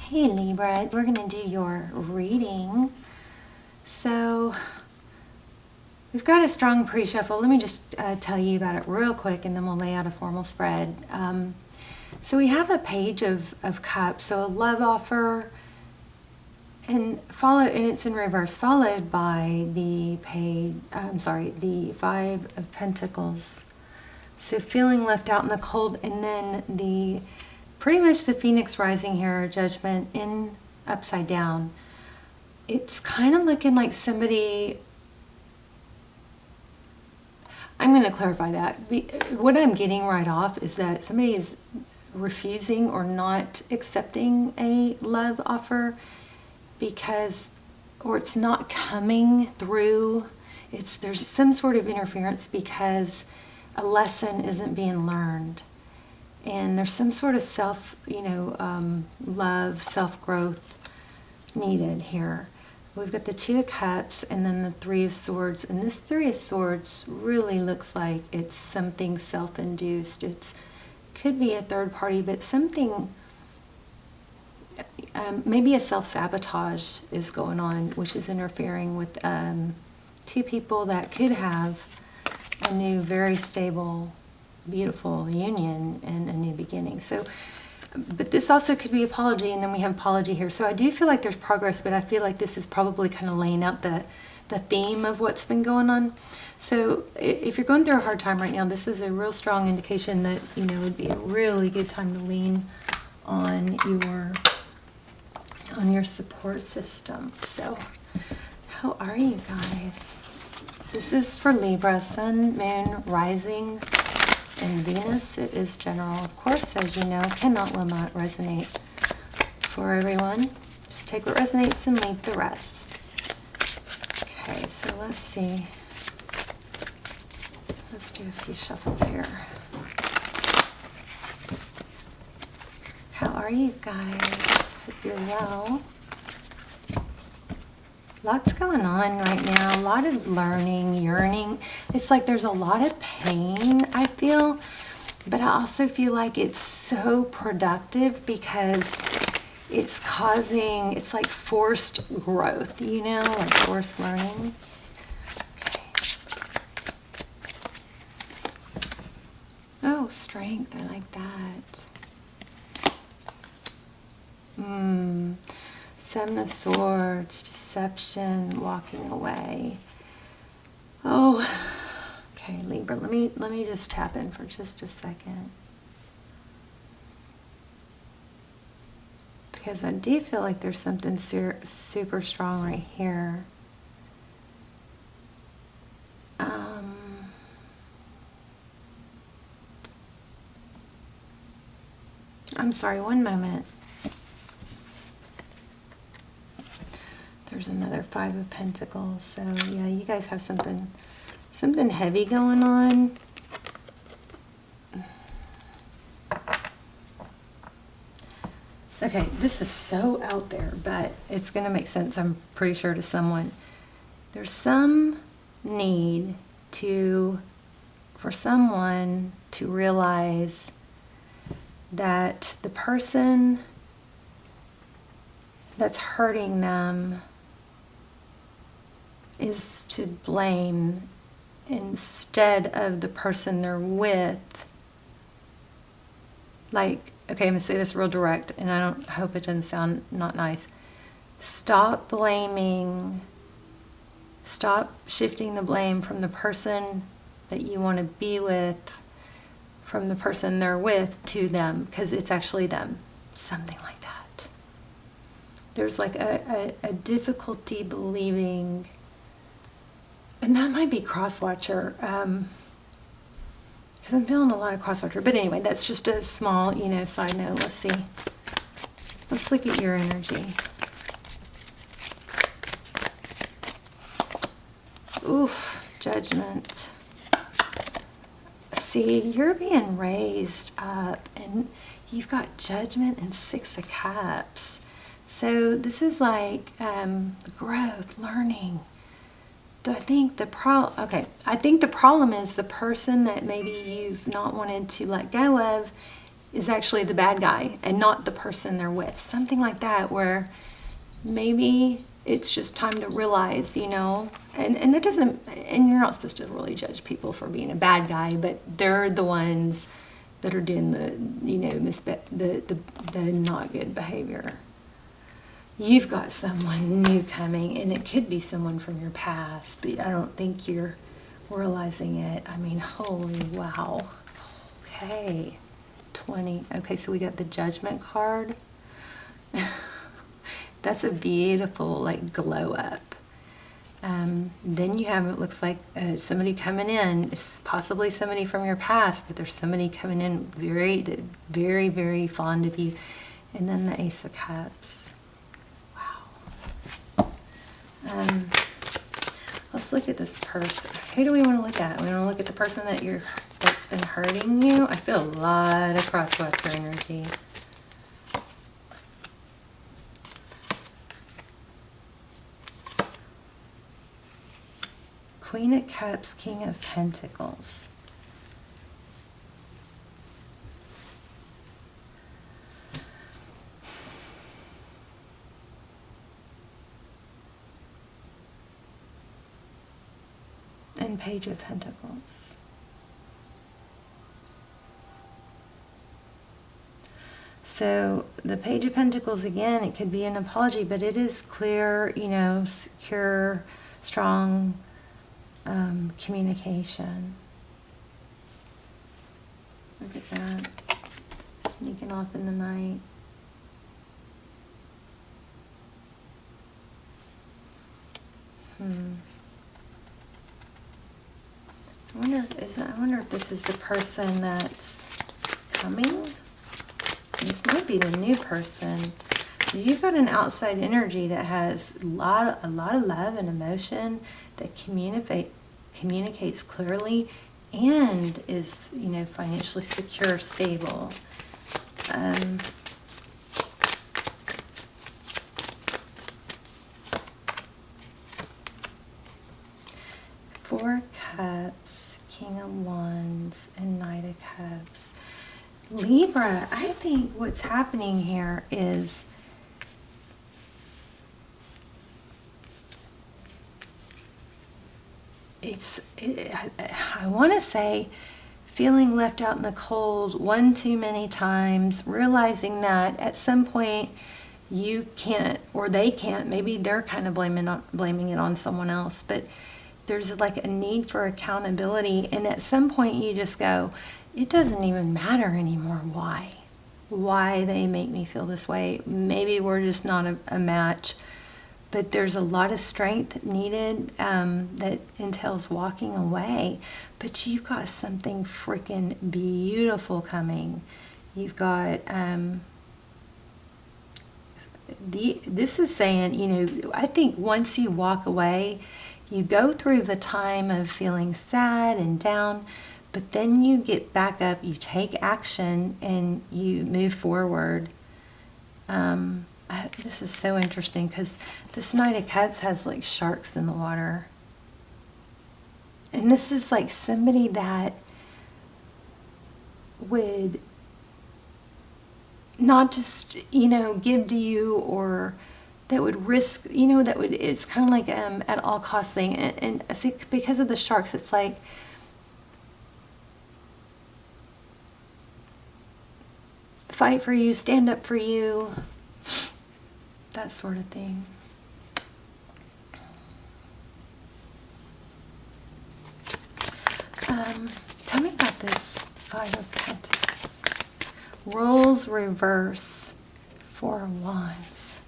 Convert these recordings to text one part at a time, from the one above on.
Hey Libra, we're going to do your reading. So we've got a strong pre-shuffle. Let me just tell you about it real quick and then we'll lay out a formal spread. So we have a page of cups, so a love offer, and it's in reverse, followed by the the Five of Pentacles. So feeling left out in the cold, and then pretty much the Phoenix rising here, Judgment in upside down. It's kind of looking like somebody, I'm going to clarify that. What I'm getting right off is that somebody is refusing or not accepting a love offer or it's not coming through. There's some sort of interference because a lesson isn't being learned. And there's some sort of love, self-growth needed here. We've got the Two of Cups and then the Three of Swords. And this Three of Swords really looks like it's something self-induced. It could be a third party, but something, maybe a self-sabotage is going on, which is interfering with two people that could have a new, very stable, beautiful union and a new beginning. So, but this also could be apology, and then we have apology here. So I do feel like there's progress, but I feel like this is probably kind of laying out the theme of what's been going on. So if you're going through a hard time right now, this is a real strong indication that, it would be a really good time to lean on your support system. So how are you guys? This is for Libra, Sun, Moon, Rising, and Venus. It is general, of course, as you know, will not resonate for everyone. Just take what resonates and leave the rest. Okay, so let's see. Let's do a few shuffles here. How are you guys? Hope you're well. Lots going on right now, a lot of learning, yearning. It's like there's a lot of pain, I feel, but I also feel like it's so productive because it's like forced growth, like forced learning. Okay. Oh, strength, I like that. Seven of Swords, deception, walking away. Oh, okay, Libra, let me just tap in for just a second. Because I do feel like there's something super strong right here. I'm sorry, one moment. There's another Five of Pentacles. So yeah, you guys have something heavy going on. Okay, this is so out there, but it's going to make sense, I'm pretty sure, to someone. There's some need for someone to realize that the person that's hurting them is to blame instead of the person they're with. Like, okay, I'm going to say this real direct, and I hope it doesn't sound not nice. Stop blaming, stop shifting the blame from the person that you want to be with, from the person they're with, to them, because it's actually them. Something like that. There's like a difficulty believing, and that might be cross-watcher, because I'm feeling a lot of cross-watcher. But anyway, that's just a small, side note. Let's see. Let's look at your energy. Oof, Judgment. See, you're being raised up, and you've got Judgment and Six of Cups. So this is like growth, learning. I think the problem is the person that maybe you've not wanted to let go of is actually the bad guy and not the person they're with. Something like that, where maybe it's just time to realize, you know, and that doesn't, and you're not supposed to really judge people for being a bad guy, but they're the ones that are doing the, you know, the not good behavior. You've got someone new coming, and it could be someone from your past, but I don't think you're realizing it. I mean, holy wow. Okay, 20. Okay, so we got the Judgment card. That's a beautiful, like, glow up. Then you have, it looks like somebody coming in. It's possibly somebody from your past, but there's somebody coming in very, very fond of you. And then the Ace of Cups. Wow. Let's look at this person. Who do we want to look at? We want to look at the person that's been hurting you. I feel a lot of crosswalker energy. Queen of Cups, King of Pentacles. And Page of Pentacles. So the Page of Pentacles, again, it could be an apology, but it is clear, you know, secure, strong communication. Look at that. Sneaking off in the night. I wonder if this is the person that's coming. This might be the new person. You've got an outside energy that has a lot of love and emotion, that communicates clearly, and is, you know, financially secure, stable. Four Cups, King of Wands, and Knight of Cups. Libra, I think what's happening here is I want to say feeling left out in the cold one too many times, realizing that at some point you can't, or they can't, maybe they're kind of blaming it on someone else, but there's like a need for accountability, and at some point you just go, it doesn't even matter anymore why they make me feel this way. Maybe we're just not a match. But there's a lot of strength needed that entails walking away. But you've got something freaking beautiful coming. You've got, this is saying, you know, I think once you walk away, you go through the time of feeling sad and down, but then you get back up, you take action, and you move forward. This is so interesting because this Knight of Cups has like sharks in the water. And this is like somebody that would not just, you know, give to you, or that would risk, you know, that would, it's kind of like at all cost thing. And see, because of the sharks, it's like, fight for you, stand up for you, that sort of thing. Tell me about this Five of Pentacles. Roles reverse, Four of Wands.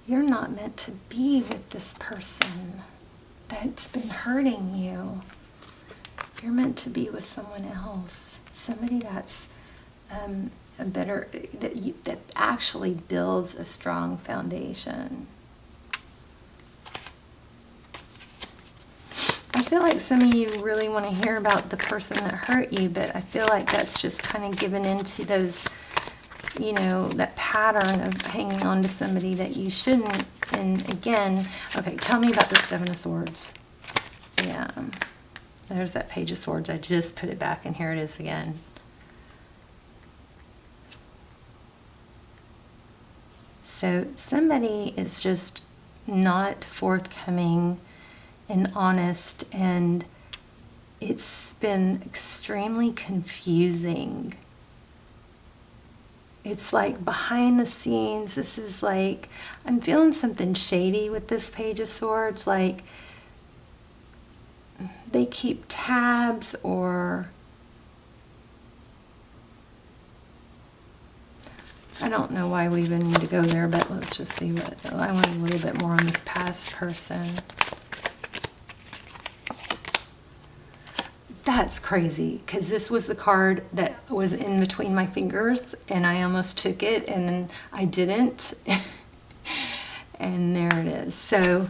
You're not meant to be with this person that's been hurting you. You're meant to be with someone else, somebody that's a better, that actually builds a strong foundation. I feel like some of you really want to hear about the person that hurt you, but I feel like that's just kind of given into those, you know, that pattern of hanging on to somebody that you shouldn't. And again, okay, tell me about the Seven of Swords. Yeah, there's that Page of Swords. I just put it back, and here it is again. So somebody is just not forthcoming and honest, and it's been extremely confusing. It's like behind the scenes, this is like, I'm feeling something shady with this Page of Swords, like they keep tabs, or I don't know why we even need to go there, but let's just see what, I want a little bit more on this past person. That's crazy, because this was the card that was in between my fingers, and I almost took it, and then I didn't. And there it is. So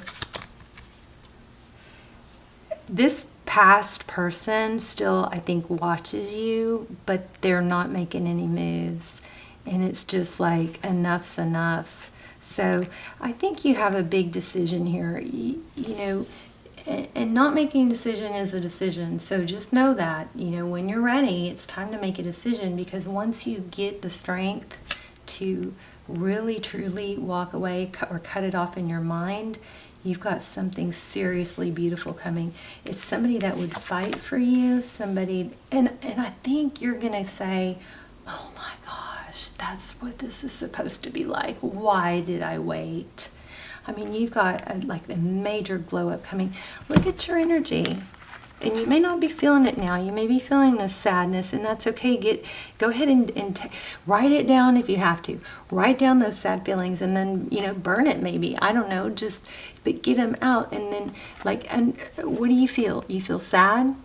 this past person still, I think, watches you, but they're not making any moves. And it's just like, enough's enough. So I think you have a big decision here, you know, and not making a decision is a decision. So just know that, you know, when you're ready, it's time to make a decision, because once you get the strength to really, truly walk away or cut it off in your mind, you've got something seriously beautiful coming. It's somebody that would fight for you, somebody, and I think you're going to say, oh my gosh, that's what this is supposed to be like. Why did I wait? I mean, you've got like a major glow up coming. Look at your energy. And you may not be feeling it now. You may be feeling this sadness, and that's okay. Go ahead and write it down if you have to. Write down those sad feelings, and then, you know, burn it maybe. I don't know. But get them out. And then, like, and what do you feel? You feel sad?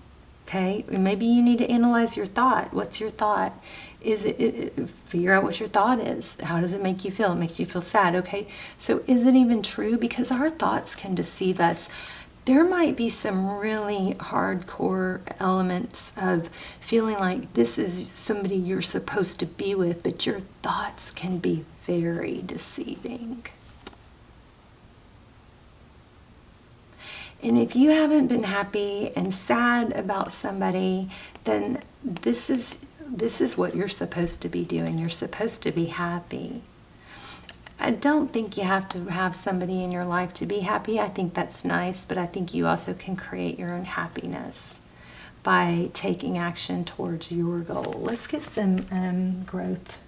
Okay. Maybe you need to analyze your thought. What's your thought? Figure out what your thought is. How does it make you feel? It makes you feel sad. Okay. So is it even true? Because our thoughts can deceive us. There might be some really hardcore elements of feeling like this is somebody you're supposed to be with, but your thoughts can be very deceiving. And if you haven't been happy and sad about somebody, then this is what you're supposed to be doing. You're supposed to be happy. I don't think you have to have somebody in your life to be happy. I think that's nice, but I think you also can create your own happiness by taking action towards your goal. Let's get some growth,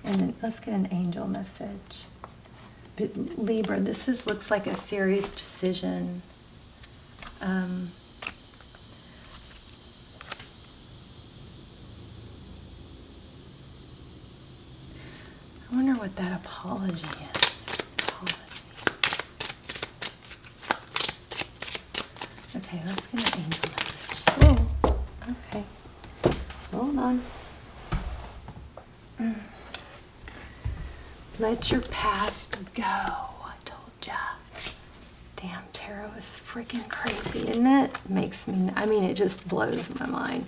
and let's get an angel message. But Libra, this looks like a serious decision. I wonder what that apology is. Apology. Okay, let's get an angel message. Oh, okay. Hold on. Let your past go. I told ya. Damn, tarot is freaking crazy, isn't it? Makes me, I mean, it just blows my mind.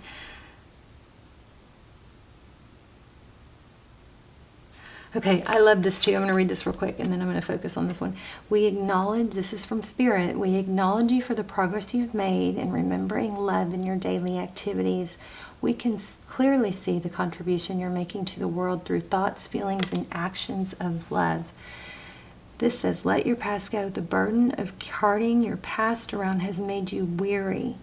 Okay, I love this too. I'm going to read this real quick, and then I'm going to focus on this one. We acknowledge, this is from Spirit, we acknowledge you for the progress you've made in remembering love in your daily activities. We can clearly see the contribution you're making to the world through thoughts, feelings, and actions of love. This says, let your past go. The burden of carting your past around has made you weary.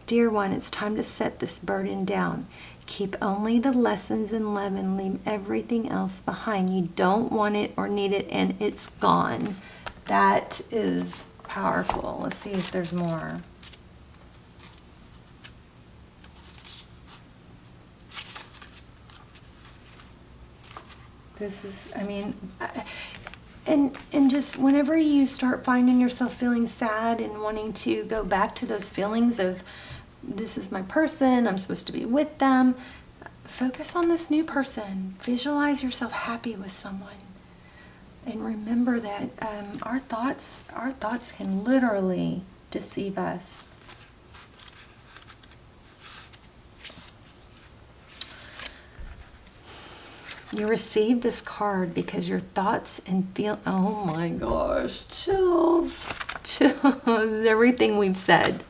Dear one, it's time to set this burden down. Keep only the lessons in love and leave everything else behind. You don't want it or need it, and it's gone. That is powerful. Let's see if there's more. This is, I mean, and just whenever you start finding yourself feeling sad and wanting to go back to those feelings of, this is my person, I'm supposed to be with them, focus on this new person. Visualize yourself happy with someone. And remember that our thoughts can literally deceive us. You received this card because your thoughts and feel, oh my gosh, chills, everything we've said.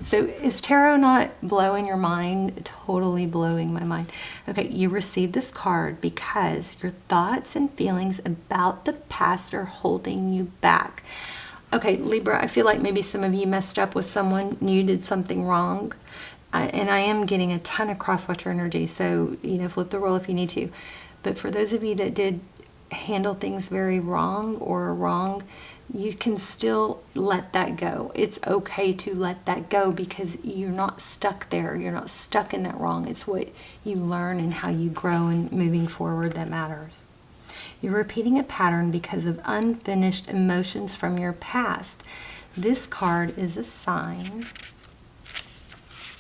So is tarot not blowing your mind? Totally blowing my mind. Okay, you received this card because your thoughts and feelings about the past are holding you back. Okay, Libra, I feel like maybe some of you messed up with someone, you did something wrong. And I am getting a ton of cross-watcher energy, so, flip the role if you need to. But for those of you that did handle things very wrong, you can still let that go. It's okay to let that go because you're not stuck there. You're not stuck in that wrong. It's what you learn and how you grow and moving forward that matters. You're repeating a pattern because of unfinished emotions from your past. This card is a sign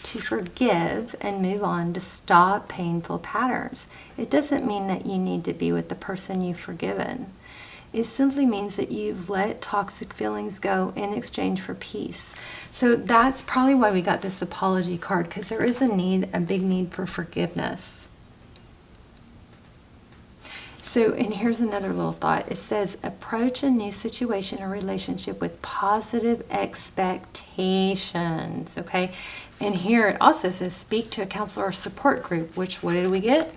to forgive and move on, to stop painful patterns. It doesn't mean that you need to be with the person you've forgiven. It simply means that you've let toxic feelings go in exchange for peace. So that's probably why we got this apology card, because there is a big need for forgiveness. So, and here's another little thought. It says, approach a new situation or relationship with positive expectations, okay? And here it also says, speak to a counselor or support group, which, what did we get?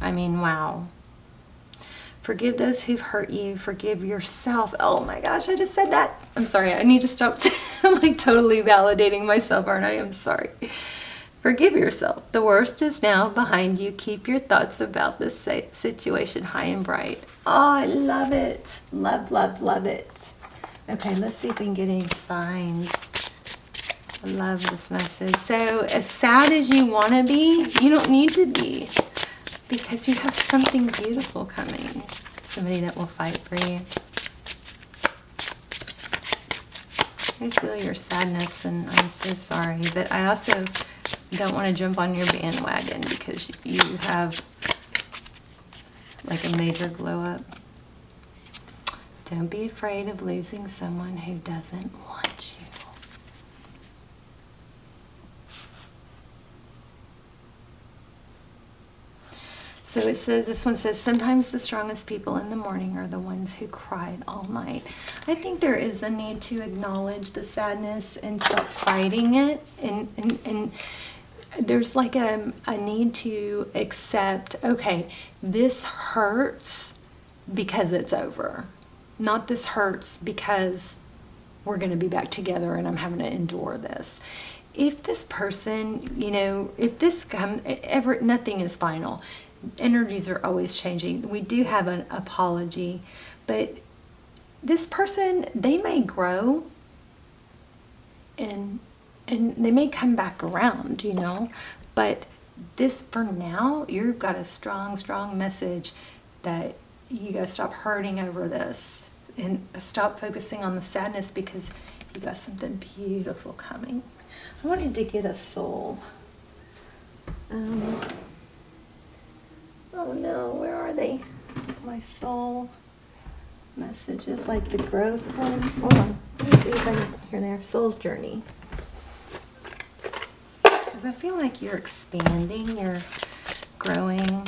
I mean, wow. Forgive those who've hurt you. Forgive yourself. Oh my gosh, I just said that. I'm sorry, I need to stop. I'm like totally validating myself, aren't I? I'm sorry. Forgive yourself. The worst is now behind you. Keep your thoughts about this situation high and bright. Oh, I love it. Love, love, love it. Okay, let's see if we can get any signs. I love this message. So, as sad as you want to be, you don't need to be, because you have something beautiful coming. Somebody that will fight for you. I feel your sadness, and I'm so sorry, but I also don't want to jump on your bandwagon because you have like a major glow up. Don't be afraid of losing someone who doesn't want you. So it says, this one says, sometimes the strongest people in the morning are the ones who cried all night. I think there is a need to acknowledge the sadness and stop fighting it. And there's like a need to accept, okay, this hurts because it's over. Not this hurts because we're going to be back together and I'm having to endure this. If this person, if this comes, nothing is final. Energies are always changing. We do have an apology, but this person, they may grow and they may come back around, but this, for now, you've got a strong, strong message that you got to stop hurting over this and stop focusing on the sadness because you got something beautiful coming. I wanted to get a soul. Oh no, where are they? My soul messages, like the growth ones. Hold on, let me see if I can, here they are, soul's journey. Because I feel like you're expanding, you're growing.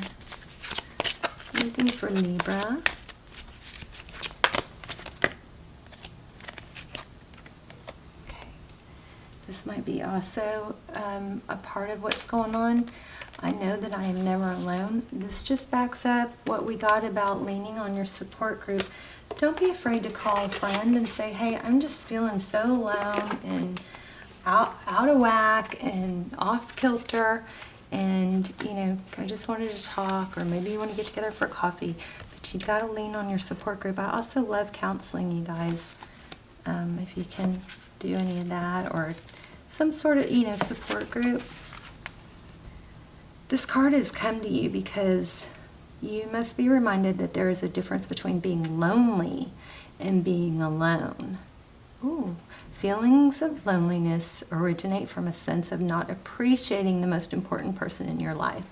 Anything for Libra? Okay, this might be also a part of what's going on. I know that I am never alone. This just backs up what we got about leaning on your support group. Don't be afraid to call a friend and say, hey, I'm just feeling so alone and out of whack and off kilter, and I just wanted to talk, or maybe you want to get together for coffee, but you got to lean on your support group. I also love counseling, you guys. If you can do any of that, or some sort of support group. This card has come to you because you must be reminded that there is a difference between being lonely and being alone. Ooh. Feelings of loneliness originate from a sense of not appreciating the most important person in your life,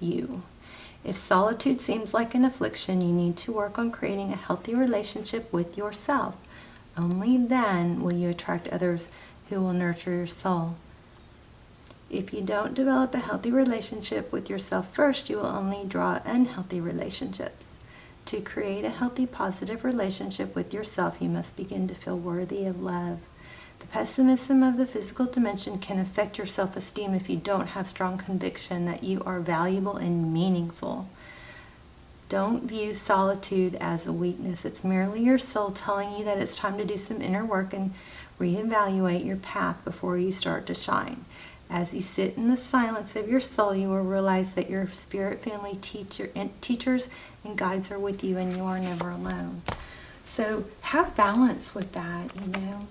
you. If solitude seems like an affliction, you need to work on creating a healthy relationship with yourself. Only then will you attract others who will nurture your soul. If you don't develop a healthy relationship with yourself first, you will only draw unhealthy relationships. To create a healthy, positive relationship with yourself, you must begin to feel worthy of love. The pessimism of the physical dimension can affect your self-esteem if you don't have strong conviction that you are valuable and meaningful. Don't view solitude as a weakness. It's merely your soul telling you that it's time to do some inner work and reevaluate your path before you start to shine. As you sit in the silence of your soul, you will realize that your spirit family teachers and guides are with you and you are never alone. So have balance with that, you know.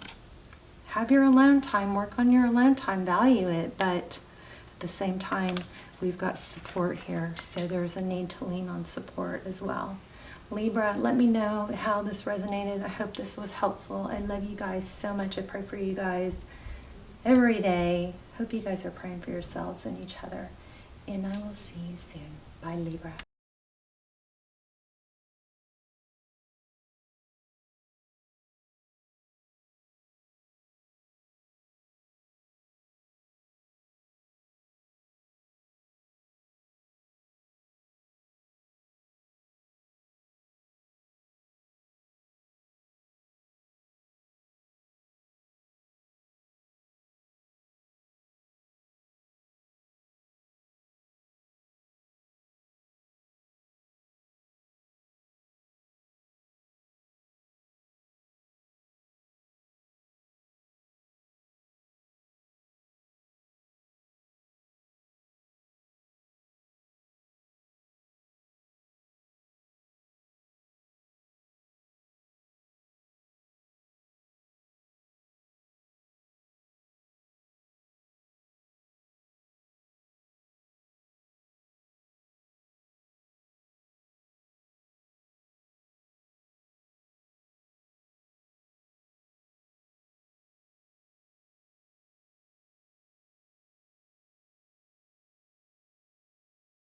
Have your alone time, work on your alone time, value it, but at the same time, we've got support here, so there's a need to lean on support as well. Libra, let me know how this resonated. I hope this was helpful. I love you guys so much. I pray for you guys every day. Hope you guys are praying for yourselves and each other. And I will see you soon. Bye, Libra.